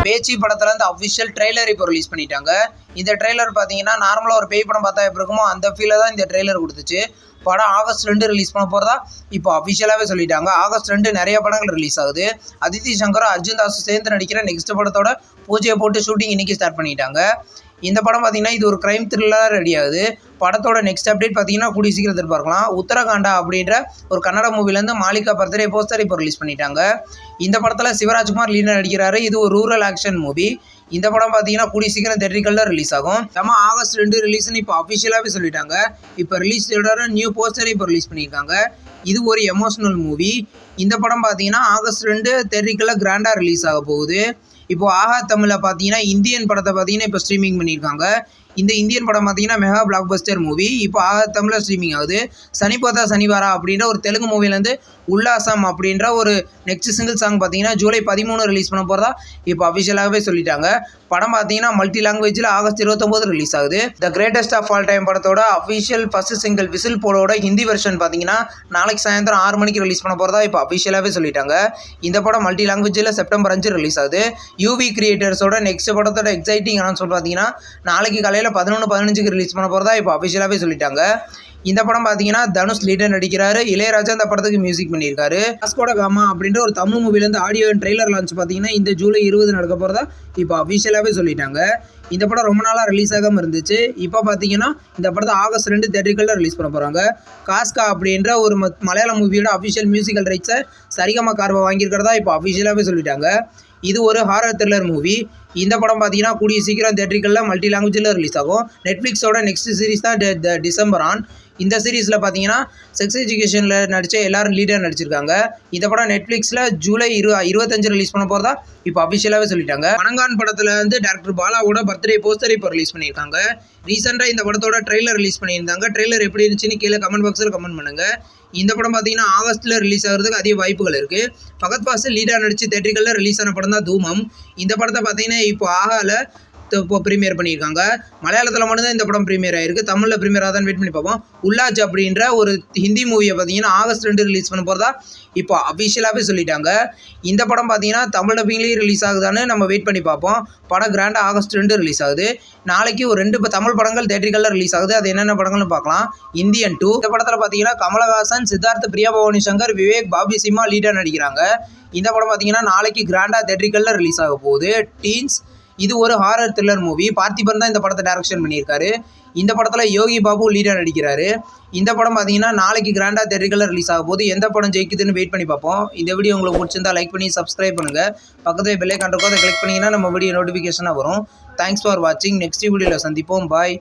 பேச்சி படத்துல இருந்து official trailer இப்போ ரிலீஸ் பண்ணிட்டாங்க. இந்த ட்ரெய்லர் பார்த்தீங்கன்னா நார்மலாக ஒரு பேய் படம் பார்த்தா எப்படி இருக்குமோ அந்த ஃபீலில் தான் இந்த ட்ரெய்லர் கொடுத்துச்சு. படம் ஆகஸ்ட் 2 ரிலீஸ் பண்ண போகிறதா இப்போ அஃபிஷியலாகவே சொல்லிட்டாங்க. ஆகஸ்ட் 2 நிறைய படங்கள் ரிலீஸ் ஆகுது. அதித்தி சங்கரும் அர்ஜுன் தாஸும் சேர்ந்து நடிக்கிற நெக்ஸ்ட் படத்தோட பூஜையை போட்டு ஷூட்டிங் இன்னைக்கு ஸ்டார்ட் பண்ணிட்டாங்க. இந்த படம் பார்த்தீங்கன்னா இது ஒரு கிரைம் த்ரில்லராக ரெடி ஆகுது. படத்தோட நெக்ஸ்ட் அப்டேட் பார்த்தீங்கன்னா கூடிய சீக்கிரம் எதிர்பார்க்கலாம். உத்தரகாண்டா அப்படின்ற ஒரு கன்னட மூவிலேருந்து மாலிகா பர்த்டே போஸ்டர் இப்போ ரிலீஸ் பண்ணிட்டாங்க. இந்த படத்தில் சிவராஜ்குமார் லீடர் நடிக்கிறாரு. இது ஒரு ரூரல் ஆக்ஷன் மூவி. இந்த படம் பார்த்தீங்கன்னா கூடிய சீக்கிரம் தியேட்டரிக்கலில் ரிலீஸ் ஆகும். ஆகஸ்ட் 2 ரிலீஸ்னு இப்போ அஃபிஷியலாகவே சொல்லிட்டாங்க. இப்போ ரிலீஸ் டேட்டோட நியூ போஸ்டர் இப்போ ரிலீஸ் பண்ணியிருக்காங்க. இது ஒரு எமோஷனல் மூவி. இந்த படம் பார்த்தீங்கன்னா ஆகஸ்ட் 2 தியேட்டரிக்கலில் கிராண்டாக ரிலீஸ் ஆக போகுது. இப்போ ஆஹா தமிழில் பார்த்தீங்கன்னா இந்தியன் படத்தை பார்த்தீங்கன்னா இப்போ ஸ்ட்ரீமிங் பண்ணியிருக்காங்க. இந்த இந்தியன் படம் பார்த்தீங்கன்னா மெகா பிளாக் பஸ்டர் மூவி. இப்போ ஆஹா தமிழில் ஸ்ட்ரீமிங் ஆகுது. சனிபோதா சனிவாரா அப்படின்ற ஒரு தெலுங்கு மூவிலேருந்து உல்லாசம் அப்படின்ற ஒரு நெக்ஸ்ட் சிங்கிள் சாங் பார்த்தீங்கன்னா ஜூலை 13 ரிலீஸ் பண்ண போகிறதா இப்போ அஃபிஷியலாகவே சொல்லிட்டாங்க. படம் பார்த்தீங்கன்னா மல்டி லாங்குவேஜில் ஆகஸ்ட் 29 ரிலீஸ் ஆகுது. The greatest of all time படத்தோட அஃபிஷியல் ஃபர்ஸ்ட் சிங்கிள் விசில் போடோட ஹிந்தி வெர்ஷன் பார்த்தீங்கன்னா நாளைக்கு சாயந்தரம் 6 மணிக்கு ரிலீஸ் பண்ண போகிறதா இப்போ அஃபிஷியலாகவே சொல்லிட்டாங்க. இந்த படம் மல்டி லாங்குவேஜில் செப்டம்பர் 5 ரிலீஸ் ஆகுது. யூவி கிரியேட்டர்ஸோட நெக்ஸ்ட் படத்தோட எக்ஸைட்டிங் அனௌன்ஸ்மெண்ட் பார்த்தீங்கன்னா நாளைக்கு காலையில் 11:15 ரிலீஸ் பண்ண போகிறதா இப்போ அஃபிஷியலாகவே சொல்லிட்டாங்க. இந்த படம் பார்த்தீங்கன்னா தனுஷ் லீடர் நடிக்கிறாரு. இளையராஜா இந்த படத்துக்கு மியூசிக் பண்ணியிருக்காரு. வாஸ்கோட காமா அப்படின்ற ஒரு தமிழ் மூவிலேருந்து ஆடியோ அண்ட் ட்ரெய்லர் லான்ச் பார்த்தீங்கன்னா இந்த ஜூலை 20 நடக்க போகிறதா இப்போ அஃபிஷியலாகவே சொல்லிட்டாங்க. இந்த படம் ரொம்ப நாளாக ரிலீஸ் ஆகாமல் இருந்துச்சு. இப்போ பார்த்தீங்கன்னா இந்த படத்தை ஆகஸ்ட் 2 தியேட்டரிக்கலில் ரிலீஸ் பண்ண போகிறாங்க. காஸ்கா அப்படின்ற ஒரு மலையாள மூவியோட அஃபிஷியல் மியூசிக்கல் ரைட்ஸை சரிகமா கார்வா வாங்கியிருக்கிறதா இப்போ அஃபிஷியலாகவே சொல்லிட்டாங்க. இது ஒரு ஹாரர் த்ரில்லர் மூவி. இந்த படம் பார்த்தீங்கன்னா கூடிய சீக்கிரம் தியேட்டரிக்கலில் மல்டி லாங்குவேஜில் ரிலீஸ் ஆகும். நெட்ஃப்ளிக்ஸோட நெக்ஸ்ட் சீரிஸ் தான் டிசம்பர் ஆன். இந்த சீரீஸில் பார்த்தீங்கன்னா செக்ஸ் எஜுகேஷனில் நடித்த எல்லாரும் லீடர் நடிச்சிருக்காங்க. இந்த படம் நெட்ஃப்ளிக்ஸில் ஜூலை 25 ரிலீஸ் பண்ண போகிறதா இப்போ அஃபிஷியலாகவே சொல்லிட்டாங்க. வணங்கான் படத்தில் வந்து டாக்டர் பாலாவோட பர்த்டே போஸ்டர் இப்போ ரிலீஸ் பண்ணியிருக்காங்க. ரீசெண்டாக இந்த படத்தோட ட்ரெய்லர் ரிலீஸ் பண்ணியிருந்தாங்க. ட்ரெய்லர் எப்படி இருந்துச்சுன்னு கீழே கமெண்ட் பாக்ஸில் கமெண்ட் பண்ணுங்கள். இந்த படம் பார்த்தீங்கன்னா ஆகஸ்ட்டில் ரிலீஸ் ஆகிறதுக்கு அதிக வாய்ப்புகள் இருக்குது. ஃபகத் ஃபாசில் லீடர் நடித்து தியேட்டரிக்கலில் ரிலீஸ் ஆன படம் தான் தூமம். இந்த படத்தை பார்த்தீங்கன்னா இப்போ ஆகால இப்போ ப்ரீமியர் பண்ணியிருக்காங்க. மலையாளத்தில் மட்டும்தான் இந்த படம் ப்ரீமியர் ஆகிருக்கு. தமிழில் ப்ரீமியர் ஆகுதான்னு வெயிட் பண்ணி பார்ப்போம். உல்லாஜ் அப்படின்ற ஒரு ஹிந்தி மூவியை பார்த்தீங்கன்னா ஆகஸ்ட் 2 ரிலீஸ் பண்ண போகிறதா இப்போ அஃபிஷியலாகவே சொல்லிட்டாங்க. இந்த படம் பார்த்தீங்கன்னா தமிழ் டப்பிங்லேயும் ரிலீஸ் ஆகுதான்னு நம்ம வெயிட் பண்ணி பார்ப்போம். படம் கிராண்டாக ஆகஸ்ட் 2 ரிலீஸ் ஆகுது. நாளைக்கு ஒரு 2 தமிழ் படங்கள் தியேட்டரிக்கலில் ரிலீஸ் ஆகுது. அது என்னென்ன படங்கள்னு பார்க்கலாம். இந்தியன் 2 இந்த படத்தில் பார்த்தீங்கன்னா கமலஹாசன், சித்தார்த், பிரியா பவானி சங்கர், விவேக், பாபி சிம்மா லீடர் நடிக்கிறாங்க. இந்த படம் பார்த்தீங்கன்னா நாளைக்கு கிராண்டாக தியேட்டரிக்கலில் ரிலீஸ் ஆக போகுது. டீன்ஸ் இது ஒரு ஹாரர் த்ரில்லர் மூவி. பார்த்திபன் தான் இந்த படத்தை டைரக்ஷன் பண்ணியிருக்காரு. இந்த படத்தில் யோகி பாபு லீடர் நடிக்கிறாரு. இந்த படம் பார்த்தீங்கன்னா நாளைக்கு கிராண்டாக தியேட்டரிக்கலில் ரிலீஸ் ஆக போது. எந்த படம் ஜெயிக்குதுன்னு வெயிட் பண்ணி பார்ப்போம். இந்த வீடியோ உங்களுக்கு பிடிச்சிருந்தா லைக் பண்ணி சப்ஸ்கிரைப் பண்ணுங்கள். பக்கத்தில் பெல் ஐகான் இருக்கோ அதை கிளிக் பண்ணிங்கன்னா நம்ம வீடியோ நோட்டிஃபிகேஷனாக வரும். தேங்க்ஸ் ஃபார் வாட்சிங். நெக்ஸ்ட் வீடியோவில் சந்திப்போம். பாய்.